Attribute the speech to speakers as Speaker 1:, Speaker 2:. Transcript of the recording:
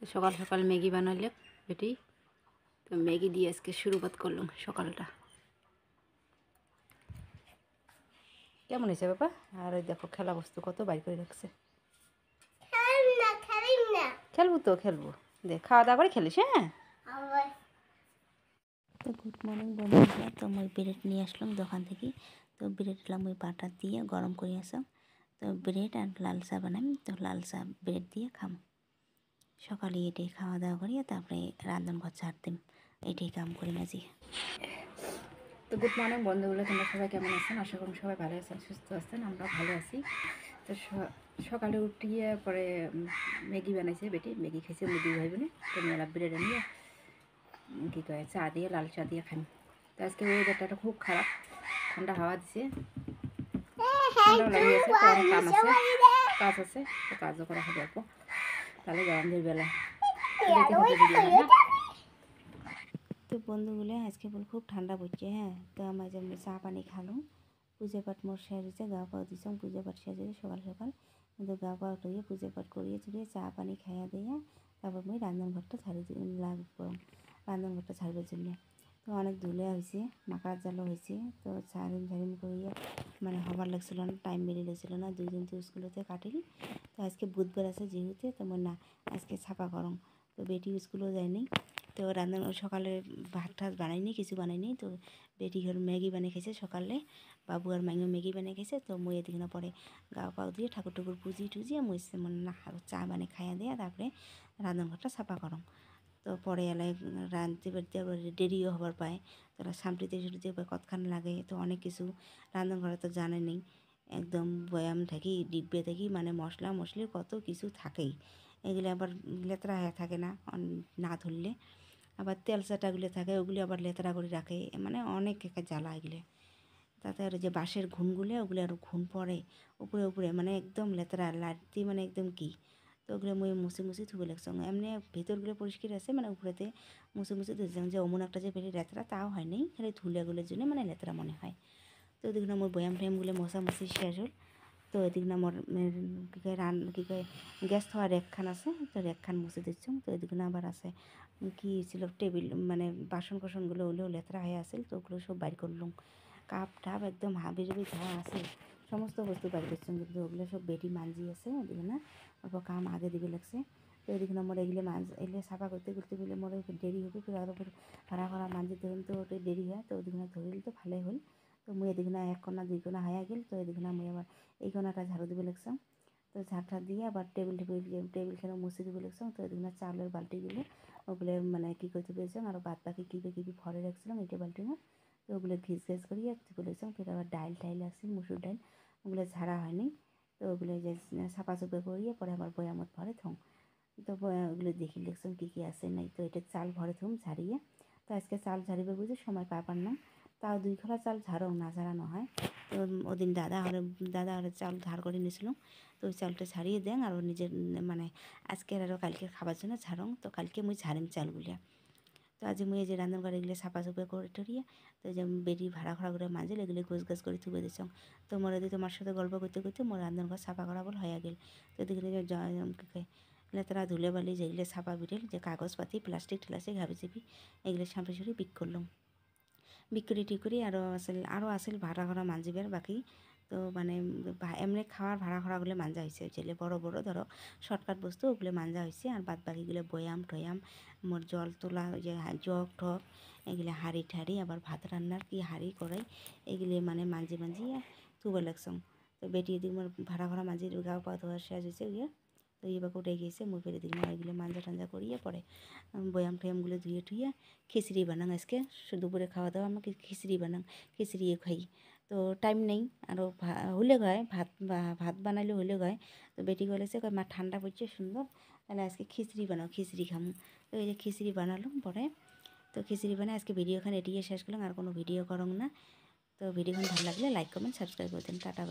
Speaker 1: তো সকাল সকাল ম্যাগি বানাইলে বেটি, তো ম্যাগি দিয়ে আজকে শুরুবাত করলাম সকালটা। কেমন হয়েছে বাবা? আর ওই দেখো খেলা বস্তু কত বাইর করে রাখছে। খেলবো তো খেলবো, দেখ খাওয়া দাওয়া করে খেলিস। হ্যাঁ,
Speaker 2: তো গুড মর্নিং বন্ধুরা। তো মই ব্রেড নিয়ে আসলাম দোকান থেকে। তো ব্রেডটা মই বাটার দিয়ে গরম করে আসলাম। তো ব্রেড আর লাল চা বানাম। তো লাল চা ব্রেড দিয়ে খাম। সকালে এটাই খাওয়া দাওয়া করি, তারপরে রান্নাঘর ঝাড় দিম, এটাই কাম করি মাঝি।
Speaker 1: তো গুড মর্নিং বন্ধুগুলো, তোমরা সবাই কেমন আছেন? আশা করি সবাই ভালো আছেন, সুস্থ আছেন, আমরা ভালো আছি। তো সকালে উঠিয়ে পরে ম্যাগি বানাইছে বেটি, ম্যাগি খাইছে মুদি ভাই বোনে। তো মেলা ব্রেড নিয়ে কী কয় চা দিয়ে, লাল চা দিয়ে খান। তো আজকে ওয়েদারটা খুব খারাপ, ঠান্ডা হাওয়া দিছে, ঠান্ডাও লাগিয়েছে। তো অনেক কাজ আছে, তো কাজও করা হবে অল্প, তাহলে গরমের বেলা দেখতে হবে ভিডিও।
Speaker 2: তো বন্ধুগুলো আজকে বল খুব ঠান্ডা পড়ছে। হ্যাঁ, তো আমার যেমন চা পানি খালো, পূজা পাঠ মোর শেষ হয়েছে, গা পাও দিচ্ছাম, পূজা পাঠ শেষ হয়েছে সকাল সকাল। কিন্তু গা পাও টইয়ে পূজা পাঠ করিয়ে চড়িয়ে চা পানি খাইয়া দিয়ে তারপর মই রান্নাঘরটা ছাড়ি লাগবো, রান্নাঘরটা ছাড়বার জন্য। তো অনেক ধুলে হয়েছে, মাকার জালও হয়েছে। তো ঝাড়িম করিয়া মানে হবার লাগছিল না, টাইম বেরিয়ে লাগছিল না, 2 দিন তো স্কুলেতে কাটিলি। তো আজকে বুধবার আছে যেহেতু, তেমন না আজকে ছাপা করম। তো বেটি স্কুলেও যায়নি। তো রান্না সকালে ভাত ঠাত বানাইনি, কিছু বানাইনি। তো বেটি ঘর ম্যাগি বানিয়ে খেয়েছে সকালে, বাবু আর মাইও ম্যাগি বানিয়ে খেয়েছে। তো মই এদিকে না পরে গা পাও দিয়ে ঠাকুর টুকুর পুজিয়ে মই মানে না চা বানিয়ে খাইয়া দিয়ে তারপরে রান্নাঘরটা সাফা করম। তো পরে এলাই রাঁধতে বাড়তে দেরিও হবার পায়। তারা সামটিতে ছুটিতে কতক্ষণ লাগে। তো অনেক কিছু রান্নাঘরে তো জানে নেই, একদম বয়াম থাকি ডিব্বে থাকি মানে মশলা মশলির কত কিছু থাকেই। এগুলো আবার লেতরা হয়ে থাকে না, না ধরলে। আবার তেল চাটাগুলো থাকে, ওগুলি আবার লেতরা করে রাখে, মানে অনেক একটা জ্বালা এগুলো। তাতে আর যে বাঁশের ঘুনগুলো, ওগুলো আর ঘুন পড়ে উপরে উপরে, মানে একদম লেতরা লাড়তি, মানে একদম কি। তো ওগুলো মুই মুছি ধুবে লাগছাম। এমনি ভিতরগুলো পরিষ্কার আছে, মানে উপরেতে মুছি ধুয়েছিলাম, যে অমন একটা যে বেরি লেতরা তাও হয় নাই, খালি ধুলেগুলোর জন্য মানে লেতরা মনে হয়। তো ওদিকে না মোর বয়াম টয়ামগুলো মশামশি শেষ হল। তো এদিকে না মোর কী কয় কী কয় গ্যাস থোয়া রেকখান আছে, তো রেকখান মুছে দিচ্ছুম। তো এদিকে না আবার আছে কি ছিল টেবিল, মানে বাসন কোসনগুলো ওগুলো লেতরা হয়ে আসিল। তো ওগুলো সব বাইর করলুম, কাপ টাপ একদম হাবি জাবি ধোয়া আছে, সমস্ত বস্তু বাইর করছুম। কিন্তু ওগুলো সব বেটি মানজি আছে, ওদিকে না অল্প কাম আগে দিবে লাগছে। তো এদিকে না মোর এগুলো এগুলো সাফা করতে বলে মোর দেরি হবে, ফির আরও ভাড়া করা মানজি ধরুন, তো ওটা দেরি হয়। তো ওদিকে না ধরিল, তো ভালোই হল। তো মুই এদিকে না 1 কোনা 2 কোনা হয়ে গেল। তো এদিকে না মুই আবার এই কোনাটা ঝাড়ু দিবে লাগছাম। তো ঝাড়টা দিয়ে আবার টেবিলখানে মুছে দিবে লাগছাম। তো এদিকে না চাউলের বালতিগুলো ওগুলো মানে কী করতে পেরেছিলাম, আর বাদ বাকি কী ভরে রাখছিলাম এটা বালতি না। তো ওগুলো ঘিস করিয়ে বলেছিলাম। ফের আবার ডাইল টাইল আছে, মুসুর ডাইল, ওগুলো ঝাড়া হয়নি। তো ওগুলো যে সাফা সুফা করিয়ে পরে আবার বয়ামত ভরে থম। তো ওগুলো দেখি লিখছাম কী আছে নাই। তো এটা চাল ভরে থম ঝাড়িয়ে। তো আজকে চাল ঝাড়িবে বুঝে সময় পাবার না, তাও 2 খোলা চাল ঝাড়ো না ঝাড়ানো হয়। তো ওদিন দাদা হলে চাল ঝাড় করে নিয়েছিলাম। তো ওই চালটা ছাড়িয়ে দেন আর ও নিজের মানে আজকের আরও কালকে খাবার জন্য ঝাড়ং। তো কালকে মুই ঝাড়িম চালগুলা। তো আজ মুই এই যে রান্নাঘর এগুলো সাফা সুফা করে টরিয়ে, তো যে বেটি ভাড়া করে মাঝে এগুলো গোছ গাছ করে থুবে দিচ্ছ। তো মোর এদিকে তোমার সাথে গল্প করতে করতে মোর রান্নাঘর সাফা করা বল হয়ে গেল। তো এদিকে লেতরা ধুলে বালি যেগুলো সাফা বিটেল, যে কাগজপাতি প্লাস্টিক ঠেলাস্টিক হাবি চাবি এগুলো সাঁপড়ে সাঁপড়ে বিক করলাম। বিক্রি টিক্রি আরও আসিল ভাড়া করা মানজিবের বাকি। তো মানে এমনি খাওয়ার ভাড়া খরাগুলো মাঞ্জা হয়েছে, যেগুলো বড় বড় ধরো শর্টকাট বস্তু ওগুলো মাঞ্জা হয়েছে। আর বাদ বাকিগুলো বয়াম টয়াম, মোর জল তোলা ওই যে জগ ঠগ এগুলো, হাঁড়ি ঠাড়ি, আবার ভাত রান্নার কি হাঁড়ি কড়াই, এগুলি মানে মাঞ্জি থুবে লাগছাম। তো বেটি এদিকে মোর ভাড়া করা মাঝি গাও পা ধোয়া শেষ হয়েছে গিয়ে। তো এবার উঠে গিয়েছে, মুই ফেরে দিক না এগুলো মাঞ্জা টাঞ্জা করিয়ে পরে বয়াম টয়ামগুলো ধুয়ে টুয়ে খিচড়ি বানাং। আজকে দুপুরে খাওয়া দাওয়া আমাকে খিচড়ি বানাং, খিচড়ি খাই। তো টাইম নেই আরও হলে গয় ভাত বানাইলে হলে গয়। তো বেটি বলেছে মা ঠান্ডা পড়ছে সুন্দর, তাহলে আজকে খিচড়ি বানাও, খিচড়ি খামু। তো এই যে খিচড়ি বানালাম পরে। তো খিচড়ি বানাই আজকে ভিডিওখানে এটিয়ে শেষ করলাম, আর কোনো ভিডিও করং না। তো ভিডিওখান ভালো লাগলে লাইক কমেন্ট সাবস্ক্রাইব করে দেন। Tata bye.